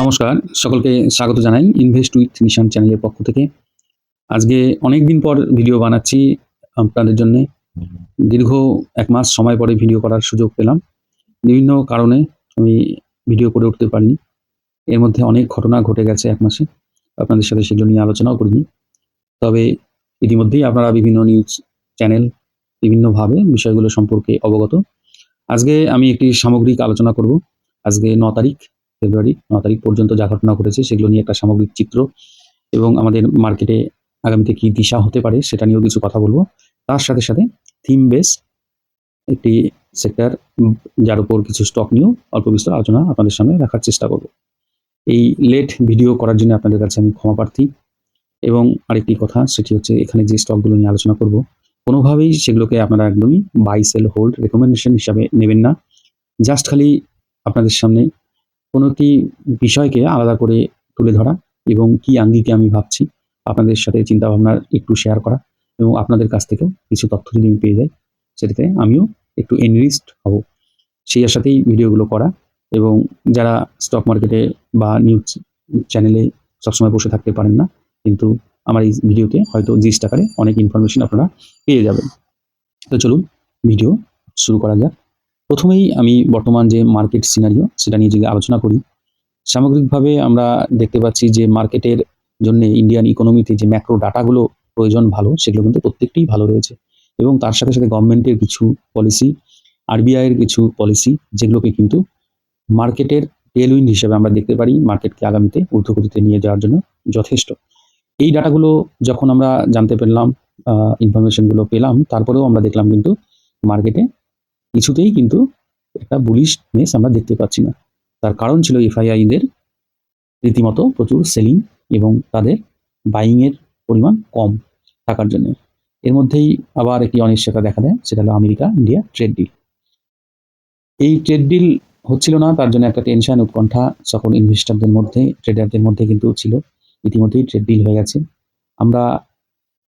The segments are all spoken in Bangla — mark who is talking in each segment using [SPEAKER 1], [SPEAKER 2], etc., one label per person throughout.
[SPEAKER 1] নমস্কার, সকলকে স্বাগত জানাই ইনভেস্ট উইথ নিশান চ্যানেলের পক্ষ থেকে। আজকে অনেকদিন পর ভিডিও বানাচ্ছি আপনাদের জন্যে। দীর্ঘ ১ মাস সময় পরে ভিডিও করার সুযোগ পেলাম। বিভিন্ন কারণে আমি ভিডিও করে উঠতে পারিনি। এর মধ্যে অনেক ঘটনা ঘটে গেছে ১ মাসে। আপনাদের সাথে সেগুলো নিয়ে আলোচনাও করিনি। তবে ইতিমধ্যেই আপনারা বিভিন্ন নিউজ চ্যানেল বিভিন্নভাবে বিষয়গুলো সম্পর্কে অবগত। আজকে আমি একটি সামগ্রিক আলোচনা করব। আজকে ৯ তারিখ ফেব্রুয়ারি ৯ তারিখ পর্যন্ত যা ঘটনা ঘটেছে সেগুলো নিয়ে একটা সামগ্রিক চিত্র এবং আমাদের মার্কেটে আগামীতে কি দিশা হতে পারে সেটা নিয়েও কিছু কথা বলবো। তার সাথে, সাথে থিম বেস একটি সেক্টর যার উপর কিছু স্টক নিয়েও অল্প বিস্তর আলোচনা আপনাদের সামনে রাখার চেষ্টা করব। এই লেট ভিডিও করার জন্য আপনাদের কাছে আমি ক্ষমা প্রার্থী। এবং আরেকটি কথা সেটি হচ্ছে এখানে যে স্টকগুলো নিয়ে আলোচনা করব কোনোভাবেই সেগুলোকে আপনারা একদমই বাই, সেল, হোল্ড রেকমেন্ডেশন হিসাবে নেবেন না। জাস্ট খালি আপনাদের সামনে কোনো একটি বিষয়কে আলাদা করে তুলে ধরা এবং কি আঙ্গিকে আমি ভাবছি আপনাদের সাথে চিন্তাভাবনার একটু শেয়ার করা এবং আপনাদের কাছ থেকেও কিছু তথ্য যদি আমি পেয়ে যাই সেটাতে আমিও একটু এনরিচড হব, সেই আশাতেই ভিডিওগুলো করা। এবং যারা স্টক মার্কেটে বা নিউজ চ্যানেলে সবসময় বসে থাকতে পারেন না, কিন্তু আমার এই ভিডিওতে হয়তো জিস্ট আকারে অনেক ইনফরমেশন আপনারা পেয়ে যাবেন। তো চলুন ভিডিও শুরু করা যাক। প্রথমেই আমি বর্তমান যে মার্কেট সিনারিও সেটা নিয়ে যদি আলোচনা করি, সামগ্রিকভাবে আমরা দেখতে পাচ্ছি যে মার্কেটের জন্য ইন্ডিয়ান ইকোনমিতে যে ম্যাক্রো ডাটাগুলো প্রয়োজন ভালো, সেগুলো কিন্তু প্রত্যেকটিই ভালো রয়েছে। এবং তার সাথে সাথে গভর্নমেন্টের কিছু পলিসি, আরবিআইয়ের কিছু পলিসি, যেগুলোকে কিন্তু মার্কেটের টেলউইন্ড হিসেবে আমরা দেখতে পারি মার্কেটকে আগামীতে ঊর্ধ্বগতিতে নিয়ে যাওয়ার জন্য যথেষ্ট। এই ডাটাগুলো যখন আমরা জানতে পারলাম, ইনফরমেশনগুলো পেলাম, তারপরেও আমরা দেখলাম কিন্তু মার্কেটে কিছুতেই কিন্তু একটা বুলিশনেস আমরা দেখতে পাচ্ছি না। তার কারণ ছিল এফআইআইদের রীতিমতো প্রচুর সেলিং এবং তাদের বাইংয়ের পরিমাণ কম থাকার জন্য। এর মধ্যেই আবার একটি অনিশ্চয়তা দেখা দেয়, সেটা হলো আমেরিকা ইন্ডিয়া ট্রেড ডিল। এই ট্রেড ডিল হচ্ছিল না, তার জন্য একটা টেনশন উৎকণ্ঠা সকল ইনভেস্টরদের মধ্যে, ট্রেডারদের মধ্যে কিন্তু ছিল। ইতিমধ্যেই ট্রেড ডিল হয়ে গেছে। আমরা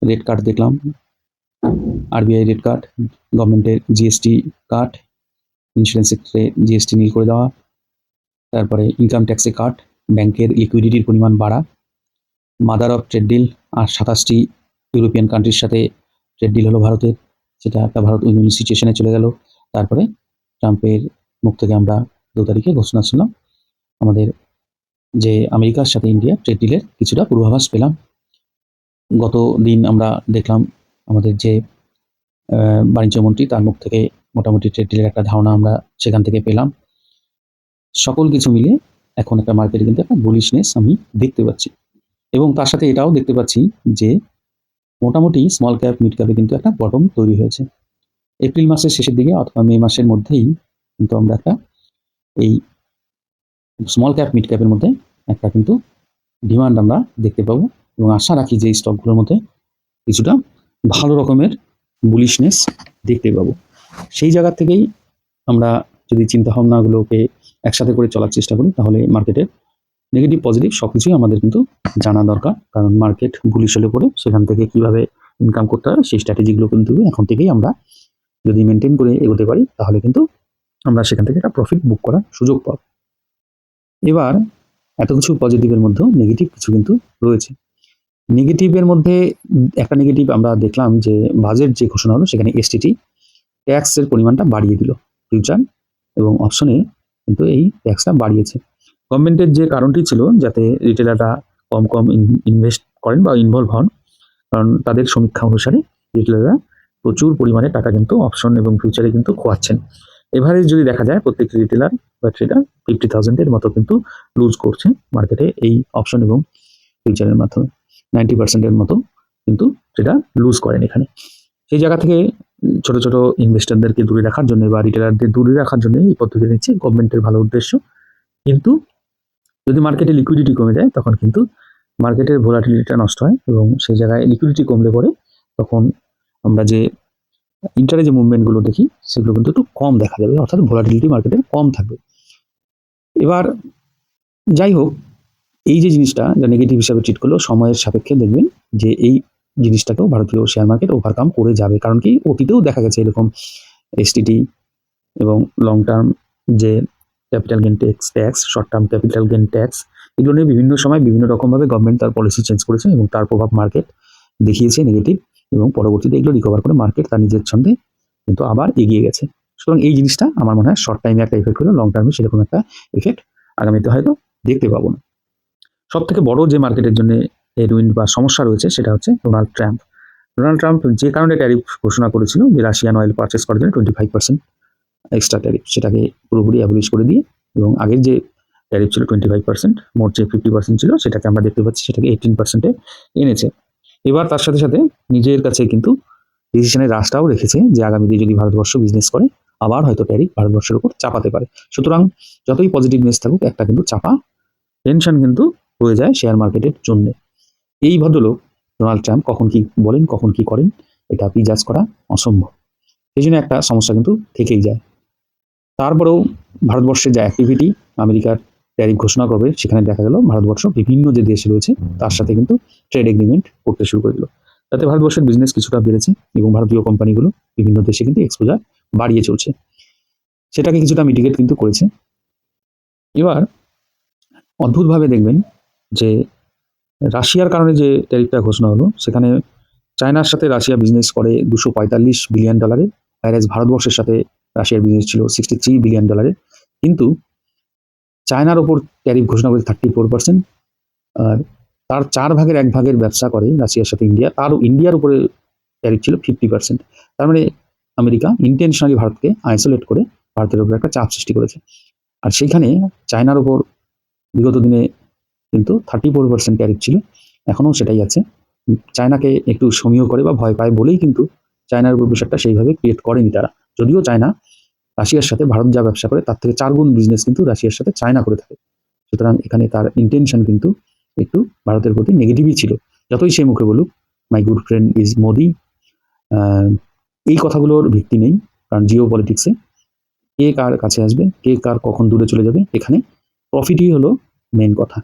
[SPEAKER 1] রেড কার্ড দেখলাম, আরবিআই রেড কার্ড, গভর্নমেন্টের জিএসটি কাট, ইন্স্যুরেন্স সেক্টরে জিএসটি নীল করে দেওয়া, তারপরে ইনকাম ট্যাক্সে কাট, ব্যাংকের লিকুইডিটির পরিমাণ বাড়া, মাদার অফ ট্রেড ডিল। আর 27টি ইউরোপিয়ান কান্ট্রির সাথে ট্রেড ডিল হলো ভারতের, সেটা একটা ভারত উইন উইন সিচুয়েশনে চলে গেল। তারপরে ট্রাম্পের মুখ থেকে আমরা 2 তারিখে ঘোষণা শুনলাম আমাদের যে আমেরিকার সাথে ইন্ডিয়া ট্রেড ডিলের কিছুটা পূর্বাভাস পেলাম। গত দিন আমরা দেখলাম আমাদের যে বাণিজ্যমন্ত্রী, তার মুখ থেকে মোটামুটি ট্রেড ডিলের একটা ধারণা আমরা সেখান থেকে পেলাম। সকল কিছু মিলে এখন একটা মার্কেটে কিন্তু একটা বুলিশনেস আমি দেখতে পাচ্ছি। এবং তার সাথে এটাও দেখতে পাচ্ছি যে মোটামুটি স্মল ক্যাপ মিড ক্যাপে কিন্তু একটা বটম তৈরি হয়েছে। এপ্রিল মাসের শেষের দিকে অথবা মে মাসের মধ্যেই কিন্তু আমরা একটা এই স্মল ক্যাপ মিড ক্যাপের মধ্যে একটা কিন্তু ডিমান্ড আমরা দেখতে পাবো এবং আশা রাখি যে এই স্টকগুলোর মধ্যে কিছুটা ভালো রকমের বুলিশনেস দেখতে পাবো। সেই জায়গা থেকেই আমরা যদি চিন্তাভাবনাগুলোকে একসাথে করে চলার চেষ্টা করি, তাহলে মার্কেটের নেগেটিভ পজিটিভ সব কিছুই আমাদের কিন্তু জানা দরকার। কারণ মার্কেট বুলিশ হলে পরে সেখান থেকে কীভাবে ইনকাম করতে হবে সেই স্ট্র্যাটেজিগুলো কিন্তু এখন থেকেই আমরা যদি মেনটেন করে এগোতে পারি, তাহলে কিন্তু আমরা সেখান থেকে একটা প্রফিট বুক করার সুযোগ পাব। এবার এত কিছু পজিটিভের মধ্যেও নেগেটিভ কিছু কিন্তু রয়েছে। নেগেটিভের মধ্যে একটা নেগেটিভ আমরা দেখলাম যে বাজেট যে ঘোষণা হলো সেখানে এসটিটি ট্যাক্সের পরিমাণটা বাড়িয়ে দিল। ফিউচার এবং অপশনে কিন্তু এই ট্যাক্সটা বাড়িয়েছে। গভর্নমেন্টের যে কারণটি ছিল যাতে রিটেলাররা কম ইনভেস্ট করেন বা ইনভলভ হন, কারণ তাদের সমীক্ষা অনুসারে রিটেলাররা প্রচুর পরিমাণে টাকা কিন্তু অপশন এবং ফিউচারে কিন্তু খোয়াচ্ছেন। এভারেজ যদি দেখা যায় প্রত্যেকটি রিটেলার বা ট্রেডার 50,000-এর মতো কিন্তু লুজ করছে মার্কেটে এই অপশন এবং ফিউচারের মাধ্যমে। 90%-এর মতো কিন্তু ট্রেডার লুজ করেন এখানে। সেই জায়গা থেকে ছোট ছোট ইনভেস্টরদেরকে দূরে রাখার জন্য বা রিটেলারদের দূরে রাখার জন্য এই পদ্ধতি নিচ্ছে গভর্নমেন্টের ভালো উদ্দেশ্য। কিন্তু যদি মার্কেটে লিকুইডিটি কমে যায় তখন কিন্তু মার্কেটের ভোলাটিলিটিটা নষ্ট হয় এবং সেই জায়গায় লিকুইডিটি কমলে পরে তখন আমরা যে ইন্টারে যে মুভমেন্টগুলো দেখি সেগুলো কিন্তু একটু কম দেখা যাবে, অর্থাৎ ভোলাটিলিটি মার্কেটে কম থাকবে। এবার যাই হোক, এই যে জিনিসটা যা নেগেটিভ হিসাবে ট্রিট করলো, সময়ের সাপেক্ষে দেখবেন যে এই জিনিসটাকেও ভারতীয় শেয়ার মার্কেট ওভারকাম করে যাবে। কারণ কি অতীতেও দেখা গেছে এরকম এসটিটি এবং লং টার্ম যে capital gain tax, short term capital gain tax, এগুলো নিয়ে বিভিন্ন সময় বিভিন্ন রকমভাবে গভর্নমেন্ট তার পলিসি চেঞ্জ করেছে এবং তার প্রভাব মার্কেট দেখিয়েছে নেগেটিভ, এবং পরবর্তীতে এগুলো রিকভার করে মার্কেট তার নিজের ছন্দে কিন্তু আবার এগিয়ে গেছে। সুতরাং এই জিনিসটা আমার মনে হয় শর্ট টাইমে একটা এফেক্ট হলো, লং টার্মে সেরকম একটা এফেক্ট আগামীতে হয়তো দেখতে পাবো না। সব থেকে বড় যে মার্কেটের জন্য হেডউইন্ড বা সমস্যা রয়েছে সেটা হচ্ছে ডোনাল্ড ট্রাম্প। ডোনাল্ড ট্রাম্প যে কারণে ট্যারিফ ঘোষণা করেছিল যে রাশিয়ান অয়েল পারচেস করার জন্য 25% এক্সট্রা ট্যারিফ, সেটাকে পুরোপুরি অ্যাবলিশ করে দিয়ে, এবং আগের যে ট্যারিফ ছিল 25%, মোট যে 50% ছিল সেটাকে আমরা দেখতে পাচ্ছি সেটাকে 18%-এ এনেছে। এবার তার সাথে সাথে নিজের কাছে কিন্তু ডিসিশনের রাশটাও রেখেছে যে আগামীতে যদি ভারতবর্ষ বিজনেস করে আবার হয়তো ট্যারিফ ভারতবর্ষের উপর চাপাতে পারে। সুতরাং যতই পজিটিভনেস থাকুক, একটা কিন্তু চাপা টেনশন কিন্তু হয়ে যায় শেয়ার মার্কেটের জন্য। এই ভদ্রলোক ডোনাল্ড ট্রাম্প কখন কি বলেন, কখন কি করেন, এটা প্রিজাজ করা অসম্ভব। সেই জন্য একটা সমস্যা কিন্তু থেকেই যায়। তারপরেও ভারতবর্ষের যে অ্যাক্টিভিটি, আমেরিকার ট্যারিফ ঘোষণা করবে, সেখানে দেখা গেল ভারতবর্ষ বিভিন্ন যে দেশ রয়েছে তার সাথে কিন্তু ট্রেড এগ্রিমেন্ট করতে শুরু করে দিল। তাতে ভারতবর্ষের বিজনেস কিছুটা বেড়েছে এবং ভারতীয় কোম্পানিগুলো বিভিন্ন দেশে কিন্তু এক্সপোজার বাড়িয়ে চলছে, সেটাকে কিছুটা মিটিগেট কিন্তু করেছে। এবার অদ্ভুতভাবে দেখবেন যে রাশিয়ার কারণে যে ট্যারিফটা ঘোষণা হলো, সেখানে চায়নার সাথে রাশিয়া বিজনেস করে $245 বিলিয়ন, অ্যারেজ ভারতবর্ষের সাথে রাশিয়ার বিজনেস ছিল $63 বিলিয়ন। কিন্তু চায়নার ওপর ট্যারিফ ঘোষণা করে 34%, আর তার 1/4 ব্যবসা করে রাশিয়ার সাথে ইন্ডিয়া, তারও ইন্ডিয়ার উপরে ট্যারিফ ছিল 50%। তার মানে আমেরিকা ইন্টেনশনালি ভারতকে আইসোলেট করে ভারতের উপর একটা চাপ সৃষ্টি করেছে। আর সেইখানে চায়নার উপর বিগত দিনে কিন্তু 34% ট্যারিফ ছিল, এখনও সেটাই আছে। চায়নাকে একটু সমীহ করে বা ভয় পায় বলেই কিন্তু চায়নার উপর প্রেশারটা সেইভাবে ক্রিয়েট করেনি তারা। যদিও চায়না রাশিয়ার সাথে ভারত যা ব্যবসা করে তার থেকে 4 গুণ বিজনেস কিন্তু রাশিয়ার সাথে চায়না করে থাকে। সুতরাং এখানে তার ইন্টেনশন কিন্তু একটু ভারতের প্রতি নেগেটিভই ছিল। যতই সে মুখে বলুক মাই গুড ফ্রেন্ড ইজ মোদি, এই কথাগুলোর ভিত্তি নেই, কারণ জিও পলিটিক্সে কে কার কাছে আসবে, কে কার কখন দূরে চলে যাবে, এখানে প্রফিটই হলো মেন কথা।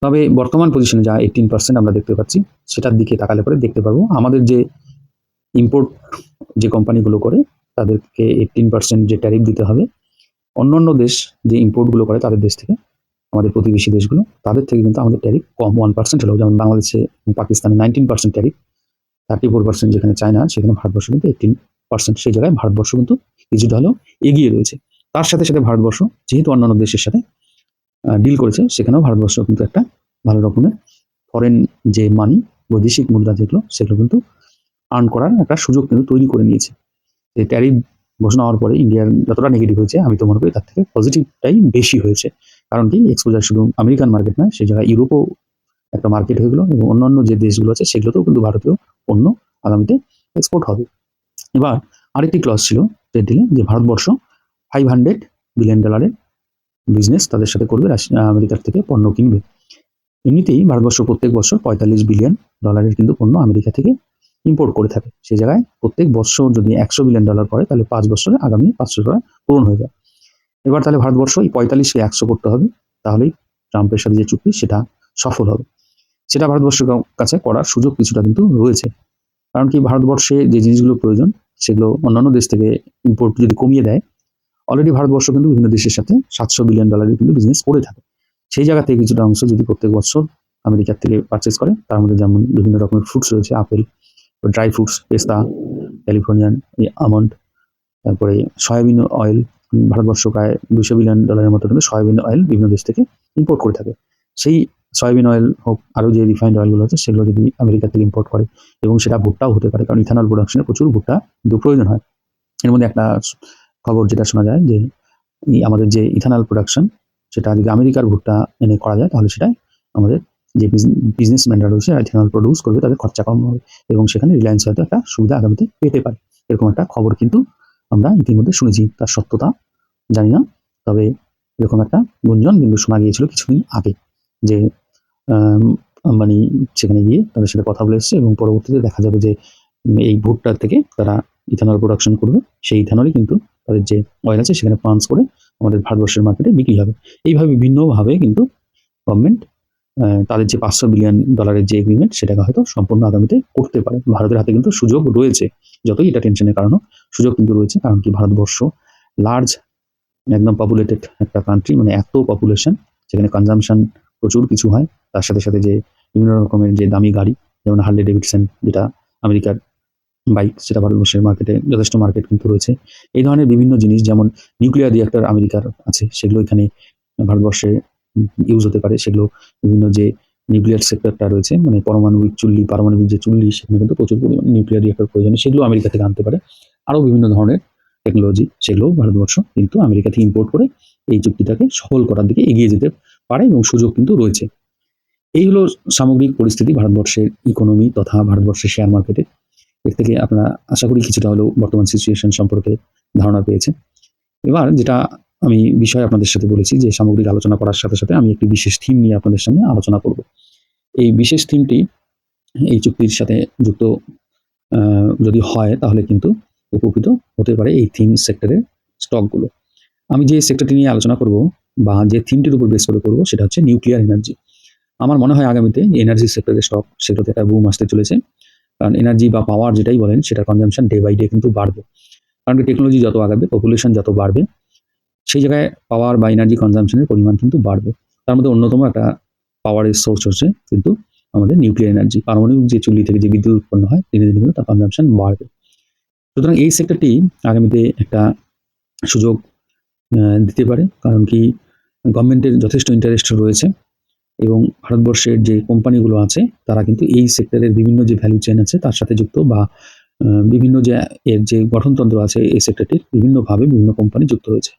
[SPEAKER 1] তবে বর্তমান পজিশনে যা 18% আমরা দেখতে পাচ্ছি, সেটার দিকে তাকালে পরে দেখতে পারবো আমাদের যে ইম্পোর্ট যে কোম্পানিগুলো করে তাদেরকে 18% যে ট্যারিফ দিতে হবে। অন্যান্য দেশ যে ইম্পোর্টগুলো করে তাদের দেশ থেকে, আমাদের প্রতিবেশী দেশগুলো, তাদের থেকে কিন্তু আমাদের ট্যারিফ কম 1% হলেও, যেমন বাংলাদেশে পাকিস্তানে 19% ট্যারিফ, 34% যেখানে চায়না, সেখানে ভারতবর্ষ কিন্তু 18%। সেই জায়গায় ভারতবর্ষ কিন্তু কিছুটা হলেও এগিয়ে রয়েছে। তার সাথে সাথে ভারতবর্ষ যেহেতু অন্যান্য দেশের সাথে ডিল করেছে, সেখানেও ভারতবর্ষ কিন্তু একটা ভালো রকমের ফরেন যে মানি, বৈদেশিক মুদ্রা যেগুলো, সেগুলো কিন্তু আর্ন করার একটা সুযোগ কিন্তু তৈরি করে নিয়েছে। এই ট্যারিফ ঘোষণা হওয়ার পরে ইন্ডিয়ার যতটা নেগেটিভ হয়েছে, আমি তো মনে করি তার থেকে পজিটিভটাই বেশি হয়েছে। কারণ কি, এক্সপোজার শুধু আমেরিকান মার্কেট নয়, সেই জায়গায় ইউরোপও একটা মার্কেট হয়ে গেলো, এবং অন্যান্য যে দেশগুলো আছে সেগুলোতেও কিন্তু ভারতীয় পণ্য আগামীতে এক্সপোর্ট হবে। এবার আরেকটি ক্লজ ছিল ট্রেড ডিলে, যে ভারতবর্ষ $500 বিলিয়ন বিজনেস তাদের সাথে করবে, আমেরিকার থেকে পণ্য কিনবে। এমনিতেই ভারতবর্ষ প্রত্যেক বছর $45 বিলিয়ন কিন্তু পণ্য আমেরিকা থেকে ইম্পোর্ট করে থাকে। সেই জায়গায় প্রত্যেক বছর যদি $100 বিলিয়ন করে, তাহলে 5 বছরে আগামী 500 ডলার পূরণ হয়ে যায়। এবার তাহলে ভারতবর্ষ এই 45কে 100 করতে হবে, তাহলেই ট্রাম্পের সাথে যে চুক্তি সেটা সফল হবে। সেটা ভারতবর্ষের কাছে করার সুযোগ কিছুটা কিন্তু রয়েছে। কারণ কি, ভারতবর্ষে যে জিনিসগুলো প্রয়োজন সেগুলো অন্যান্য দেশ থেকে ইম্পোর্ট যদি কমিয়ে দেয়, অলরেডি ভারতবর্ষ কিন্তু বিভিন্ন দেশের সাথে $700 বিলিয়ন কিন্তু বিজনেস করে থাকে। সেই জায়গা থেকে কিছুটা অংশ যদি প্রত্যেক বছর আমেরিকার থেকে পারচেস করে, তার মধ্যে যেমন বিভিন্ন রকমের ফ্রুটস রয়েছে, আপেল, ড্রাই ফ্রুটস, পেস্তা, ক্যালিফোর্নিয়ান আমন্ড, তারপরে সয়াবিন অয়েল, ভারতবর্ষ প্রায় $200 বিলিয়ন মতো কিন্তু সয়াবিন অয়েল বিভিন্ন দেশ থেকে ইম্পোর্ট করে থাকে। সেই সয়াবিন অয়েল হোক, আরও যে রিফাইন্ড অয়েলগুলো আছে সেগুলো যদি আমেরিকা থেকে ইম্পোর্ট করে, এবং সেটা ভুট্টাও হতে পারে, কারণ ইথানল প্রোডাকশনে প্রচুর ভুট্টা কিন্তু প্রয়োজন হয়। এর মধ্যে একটা খবর যেটা শোনা যায় যে আমাদের যে ইথানল প্রোডাকশন, সেটা যদি আমেরিকার ভুট্টা এনে করা যায়, তাহলে সেটা আমাদের যে বিজনেসম্যানরা রয়েছে ইথানল প্রডিউস করবে তাদের খরচা কম হবে, এবং সেখানে রিলায়েন্স হয়তো একটা সুবিধা আগামীতে পেতে পারে। এরকম একটা খবর কিন্তু আমরা ইতিমধ্যে শুনেছি, তার সত্যতা জানি না, তবে এরকম একটা গুঞ্জন কিন্তু শোনা গিয়েছিল কিছুদিন আগে, যে আম্বানি সেখানে গিয়ে তাদের সাথে কথা বলে এসছে, এবং পরবর্তীতে দেখা যাবে যে এই ভুট্টার থেকে তারা ইথানল প্রোডাকশন করবে। সেই ইথানলই কিন্তু তাদের যে অয়েল আছে সেখানে পাঞ্চ করে আমাদের ভারতবর্ষের মার্কেটে বিক্রি হবে। এইভাবে বিভিন্নভাবে কিন্তু গভর্নমেন্ট তাদের যে $500 বিলিয়ন যে এগ্রিমেন্ট, সেটাকে হয়তো সম্পূর্ণ আগামীতে করতে পারে। ভারতের হাতে কিন্তু সুযোগ রয়েছে, যতই এটা টেনশনের কারণ হোক, সুযোগ কিন্তু রয়েছে। কারণ কি, ভারতবর্ষ লার্জ একদম পপুলেটেড একটা কান্ট্রি, মানে এত পপুলেশন, সেখানে কনজাম্পশন প্রচুর কিছু হয়। তার সাথে সাথে যে বিভিন্ন রকমের যে দামি গাড়ি, যেমন হার্লে ডেভিডসন, যেটা আমেরিকার বাইক, সেটা ভারতবর্ষের মার্কেটে যথেষ্ট মার্কেট কিন্তু রয়েছে। এই ধরনের বিভিন্ন জিনিস, যেমন নিউক্লিয়ার রিঅ্যাক্টর আমেরিকার আছে, সেগুলো এখানে ভারতবর্ষে ইউজ হতে পারে। সেগুলো বিভিন্ন যে নিউক্লিয়ার সেক্টরটা রয়েছে, মানে পারমাণবিক যে চুল্লি, সেখানে কিন্তু প্রচুর পরিমাণে নিউক্লিয়ার রিঅ্যাক্টর প্রয়োজন, সেগুলো আমেরিকা থেকে আনতে পারে। আরও বিভিন্ন ধরনের টেকনোলজি, সেগুলো ভারতবর্ষ কিন্তু আমেরিকা থেকে ইম্পোর্ট করে এই চুক্তিটাকে সফল করার দিকে এগিয়ে যেতে পারে, এবং সুযোগ কিন্তু রয়েছে। এই হলো সামগ্রিক পরিস্থিতি ভারতবর্ষের ইকোনমি তথা ভারতবর্ষের শেয়ার মার্কেটে। এর থেকে আপনারা আশা করি কিছুটা হলেও বর্তমান সিচুয়েশন সম্পর্কে ধারণা পেয়েছেন। এবার যেটা আমি বিষয় আপনাদের সাথে বলেছি, যে সামগ্রিক আলোচনা করার সাথে সাথে আমি একটি বিশেষ থিম নিয়ে আপনাদের সামনে আলোচনা করব। এই বিশেষ থিমটি এই চুক্তির সাথে যুক্ত যদি হয়, তাহলে কিন্তু উপকৃত হতে পারে এই থিম সেক্টরের স্টকগুলো। আমি যে সেক্টরটি নিয়ে আলোচনা করব, বা যে থিমটির উপর বেস করে করব, সেটা হচ্ছে নিউক্লিয়ার এনার্জি। আমার মনে হয় আগামীতে এনার্জি সেক্টরের স্টক, সেগুলোতে একটা বুম আসতে চলেছে। কারণ এনার্জি বা পাওয়ার যেটাই বলেন, সেটা কনজাম্পশন ডে বাই ডে কিন্তু বাড়বে। কারণ টেকনোলজি যত আগাবে, পপুলেশন যত বাড়বে, সেই জায়গায় পাওয়ার বা এনার্জি কনজাম্পশনের পরিমাণ কিন্তু বাড়বে। তার মধ্যে অন্যতম একটা পাওয়ারের সোর্স হচ্ছে কিন্তু আমাদের নিউক্লিয়ার এনার্জি। পারমাণবিক যে চুল্লি থেকে যে বিদ্যুৎ উৎপন্ন হয়, দিনে দিনে কিন্তু তার কনজাম্পশন বাড়বে। সুতরাং এই সেক্টরটি আগামীতে একটা সুযোগ দিতে পারে। কারণ কি, গভর্নমেন্টের যথেষ্ট ইন্টারেস্ট রয়েছে, এবং ভারতবর্ষের যে কোম্পানিগুলো আছে, তারা কিন্তু এই সেক্টরের বিভিন্ন যে ভ্যালু চেইন আছে তার সাথে যুক্ত, বা বিভিন্ন যে এর যে গঠনতন্ত্র আছে এই সেক্টরটির, বিভিন্নভাবে বিভিন্ন কোম্পানি যুক্ত রয়েছে।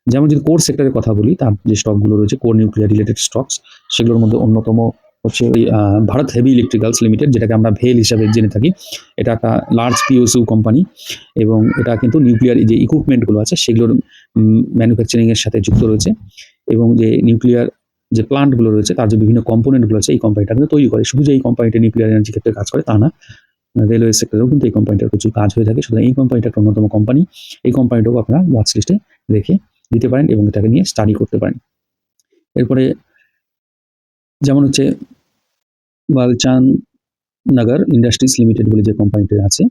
[SPEAKER 1] যেমন যদি কোর সেক্টরের কথা বলি, তার যে স্টকগুলো রয়েছে কোর নিউক্লিয়ার রিলেটেড স্টকস, সেগুলোর মধ্যে অন্যতম হচ্ছে ওই ভারত হেভি ইলেকট্রিক্যালস লিমিটেড, যেটাকে আমরা ভেল হিসাবে জেনে থাকি। এটা একটা লার্জ পিওসিউ কোম্পানি, এবং এটা কিন্তু নিউক্লিয়ার যে ইকুইপমেন্টগুলো আছে সেগুলোর ম্যানুফ্যাকচারিংয়ের সাথে যুক্ত রয়েছে, এবং যে নিউক্লিয়ার যে প্লান্টগুলো রয়েছে তার যে বিভিন্ন কম্পোনেন্টগুলো আছে, এই কোম্পানিটা কিন্তু তৈরি করে। শুধু যে এই কোম্পানিটা নিউক্লিয়ার এনার্জি ক্ষেত্রে কাজ করে তা না, রেলওয়ে সেক্টরেও কিন্তু এই কোম্পানিটার প্রচুর কাজ হয়ে থাকে। সুতরাং এই কোম্পানিটা একটা অন্যতম কোম্পানি। এই কোম্পানিটাও আপনারা ওয়াচ লিস্টে রেখে দিতে পারেন এবং এটাকে নিয়ে স্টাডি করতে পারেন। এরপরে যেমন হচ্ছে ওয়ালচান নাগার ইন্ডাস্ট্রিজ লিমিটেড বলে যে কোম্পানিটি আছে,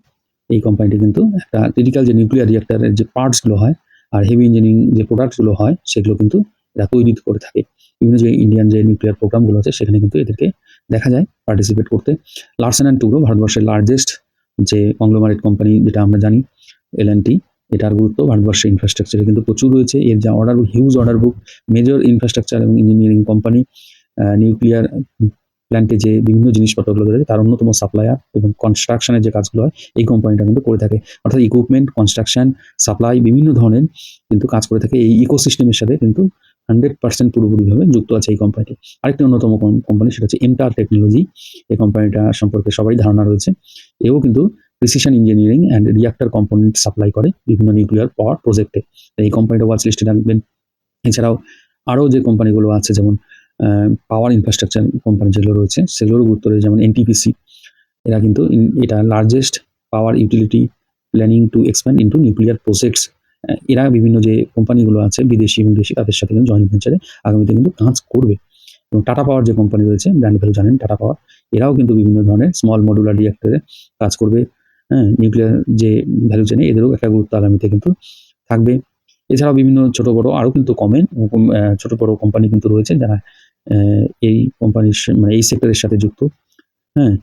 [SPEAKER 1] এই কোম্পানিটি কিন্তু একটা ক্রিটিক্যাল যে নিউক্লিয়ার রিঅ্যাক্টরের যে পার্টসগুলো হয় আর হেভি ইঞ্জিনিয়ারিং যে প্রোডাক্টসগুলো হয়, সেগুলো কিন্তু এরা তৈরি করে থাকে। বিভিন্ন যে ইন্ডিয়ান যে নিউক্লিয়ার প্রোগ্রামগুলো আছে, সেখানে কিন্তু এদেরকে দেখা যায় পার্টিসিপেট করতে। লার্সেন অ্যান্ড টুব্রো ভারতবর্ষের লার্জেস্ট যে কংগ্লোমারেট কোম্পানি, যেটা আমরা জানি L&T, এটার গুরুত্ব ভারতবর্ষের ইনফ্রাস্ট্রাকচারে কিন্তু প্রচুর রয়েছে। এর যা order book, huge order book, major infrastructure এবং ইঞ্জিনিয়ারিং কোম্পানি। নিউক্লিয়ার প্ল্যান্টে যে বিভিন্ন জিনিসপত্রগুলো রয়েছে তার অন্যতম সাপ্লায়ার, এবং কনস্ট্রাকশনের যে কাজগুলো হয় এই কোম্পানিটা কিন্তু করে থাকে। অর্থাৎ ইকুইপমেন্ট, কনস্ট্রাকশন, সাপ্লাই বিভিন্ন ধরনের কিন্তু কাজ করে থাকে। এই ইকোসিস্টেমের সাথে কিন্তু 100% পুরোপুরিভাবে যুক্ত আছে এই কোম্পানিটি। আরেকটি অন্যতম কোম্পানি, সেটা হচ্ছে এমটার টেকনোলজি। এই কোম্পানিটা সম্পর্কে সবারই ধারণা রয়েছে। এও কিন্তু precision engineering and reactor component supply করে বিভিন্ন নিউক্লিয়ার পাওয়ার প্রজেক্টে। এই কোম্পানিটা ওয়াচ লিস্টে রাখবেন। এছাড়াও আরও যে কোম্পানিগুলো আছে, যেমন পাওয়ার ইনফ্রাস্ট্রাকচার কোম্পানি যেগুলো রয়েছে, সেগুলোরও গুরুত্ব রয়েছে। যেমন এনটিপিসি, এরা কিন্তু এটা largest power utility planning to expand into nuclear projects. এরা বিভিন্ন যে কোম্পানিগুলো আছে বিদেশি এবং দেশি, তাদের সাথে কিন্তু জয়েন্ট ভেঞ্চারে আগামীতে কিন্তু কাজ করবে। এবং টাটা পাওয়ার যে কোম্পানি রয়েছে, ব্র্যান্ড ভ্যালু জানেন টাটা পাওয়ার, এরাও কিন্তু বিভিন্ন ধরনের স্মল মডুলার রিঅ্যাক্টরে কাজ করবে। নিউক্লিয়ার যে ভ্যালু চেনে, এদেরও একটা গুরুত্ব আগামীতে কিন্তু থাকবে। এছাড়াও বিভিন্ন ছোট বড় আরও কিন্তু ছোট বড় কোম্পানি কিন্তু রয়েছে, যারা এই কোম্পানির মানে এই সেক্টরের সাথে যুক্ত। হ্যাঁ,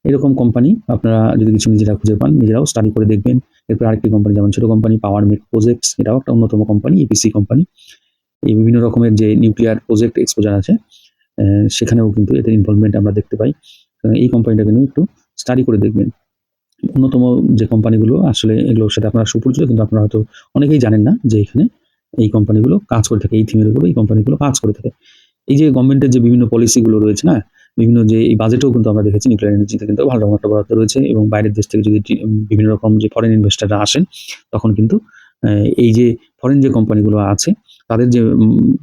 [SPEAKER 1] এরকম কোম্পানি আপনারা যদি কিছু নিজেরা খুঁজে পান, নিজেরাও স্টাডি করে দেখবেন। এরপর আরেকটি কোম্পানি, যেমন ছোট কোম্পানি পাওয়ার মেক প্রজেক্টস, এটাও একটা অন্যতম কোম্পানি, এপিসি কোম্পানি। এই বিভিন্ন রকমের যে নিউক্লিয়ার প্রজেক্ট এক্সপোজার আছে, সেখানেও কিন্তু এদের ইনভলভমেন্ট আমরা দেখতে পাই। এই কোম্পানিটা কিন্তু একটু স্টাডি করে দেখবেন। অন্যতম যে কোম্পানিগুলো আসলে এগুলোর সাথে আপনারা সুপরিচিত, কিন্তু আপনারা হয়তো অনেকেই জানেন না যে এখানে এই কোম্পানিগুলো কাজ করে থাকে, এই থিমের উপরে এই কোম্পানিগুলো কাজ করে থাকে। এই যে গভর্নমেন্টের যে বিভিন্ন পলিসিগুলো রয়েছে না, বিভিন্ন যে এই বাজেটেও কিন্তু আমরা দেখেছি নিউক্লিয়ার এনার্জিতে কিন্তু ভালো রকম একটা বরাদ্দ রয়েছে, এবং বাইরের দেশ থেকে যদি বিভিন্ন রকম যে ফরেন ইনভেস্টাররা আসেন, তখন কিন্তু এই যে ফরেন যে কোম্পানিগুলো আছে তাদের যে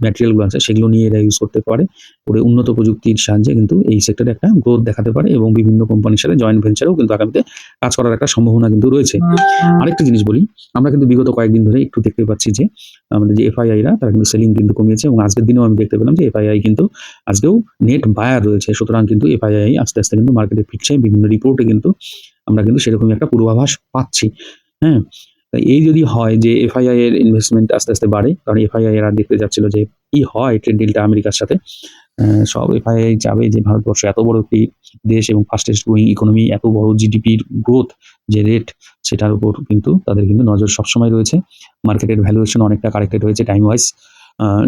[SPEAKER 1] ম্যাটেরিয়ালগুলো আছে সেগুলো নিয়ে এরা ইউজ করতে পারে, করে উন্নত প্রযুক্তির সাহায্যে কিন্তু এই সেক্টরে একটা গ্রোথ দেখাতে পারে, এবং বিভিন্ন কোম্পানির সাথে জয়েন্ট ভেঞ্চারেও কিন্তু আগামীতে কাজ করার একটা সম্ভাবনা কিন্তু রয়েছে। আরেকটা জিনিস বলি, আমরা কিন্তু বিগত কয়েকদিন ধরে একটু দেখতে পাচ্ছি যে আমাদের যে এফআইআইরা, তারা কিন্তু সেলিং কিন্তু কমিয়েছে, এবং আজকের দিনেও আমি দেখতে পেলাম যে এফআইআই কিন্তু আজকেও নেট বায়ার রয়েছে। সুতরাং কিন্তু এফআইআই আস্তে আস্তে কিন্তু মার্কেটে ফিরছে। বিভিন্ন রিপোর্টে কিন্তু আমরা কিন্তু সেরকমই একটা পূর্বাভাস পাচ্ছি। হ্যাঁ, এই যদি হয় যে এফআইআই এর ইনভেস্টমেন্ট আস্তে আস্তে বাড়ে, কারণ এফআইআই এরা দেখতে যাচ্ছিল যে কি হয় ট্রেড ডিলটা আমেরিকার সাথে। সব এফআইআই চাবে যে ভারতবর্ষ এত বড় একটি দেশ এবং ফাস্টেস্ট গ্রোয়িং ইকোনমি, এত বড় জিডিপির গ্রোথ যে রেট, সেটার উপর কিন্তু তাদের কিন্তু নজর সবসময় রয়েছে। মার্কেটের ভ্যালুয়েশন অনেকটা কারেক্টেড হয়েছে টাইম ওয়াইজ।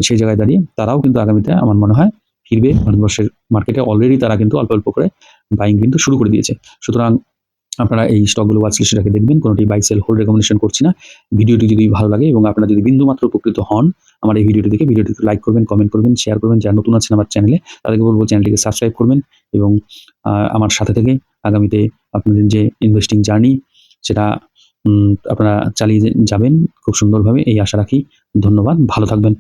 [SPEAKER 1] সেই জায়গায় দাঁড়িয়ে তারাও কিন্তু আগামীতে আমার মনে হয় ফিরবে ভারতবর্ষের মার্কেটে। অলরেডি তারা কিন্তু অল্প অল্প করে বাইং কিন্তু শুরু করে দিয়েছে। সুতরাং আপনারা এই স্টকগুলো ওয়াচ লিস্টে রেখে দেখবেন, কোনোটি বাই সেল হোল্ড রেকমেন্ডেশন করছি না। ভিডিওটি যদি ভালো লাগে এবং আপনারা যদি বিন্দুমাত্র উপকৃত হন আমার এই ভিডিওটি দেখে, ভিডিওটিতে লাইক করবেন, কমেন্ট করবেন, শেয়ার করবেন। যারা নতুন আছেন আমার চ্যানেলে তাদেরকে বলবো চ্যানেলটিকে সাবস্ক্রাইব করবেন এবং আমার সাথে থেকে আগামীতে আপনাদের যে ইনভেস্টিং জার্নি সেটা আপনারা চালিয়ে যাবেন খুব সুন্দরভাবে, এই আশা রাখি। ধন্যবাদ, ভালো থাকবেন।